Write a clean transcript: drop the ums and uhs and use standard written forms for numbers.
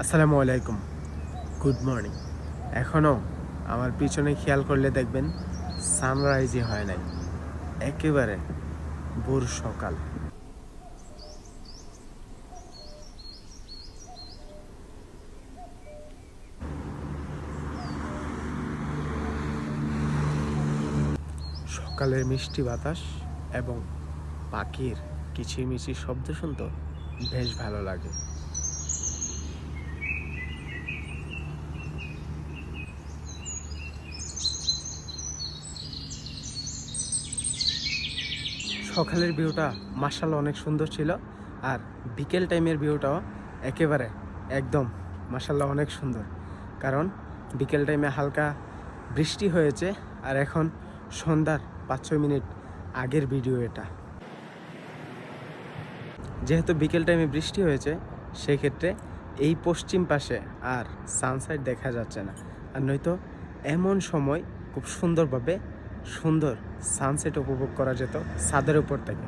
আসসালামু আলাইকুম, good morning. এখনও আমার পিছনে খেয়াল করলে দেখবেন সানরাইজই হয় নাই, একেবারে ভোর সকাল। সকালের মিষ্টি বাতাস এবং পাখির কিচিরমিচির শব্দ শুনতে বেশ ভালো লাগে। সকালের ভিউটা মাশাআল্লাহ অনেক সুন্দর ছিল, আর বিকেল টাইমের ভিউটাও একেবারে একদম মাশাআল্লাহ অনেক সুন্দর। কারণ বিকেল টাইমে হালকা বৃষ্টি হয়েছে, আর এখন সন্ধ্যার 5-6 মিনিট আগের ভিডিও এটা। যেহেতু বিকেল টাইমে বৃষ্টি হয়েছে, সেক্ষেত্রে এই পশ্চিম পাশে আর সানসেট দেখা যাচ্ছে না, আর নয়তো এমন সময় খুব সুন্দরভাবে সুন্দর সানসেট উপভোগ করা যেত ছাদের উপর থেকে।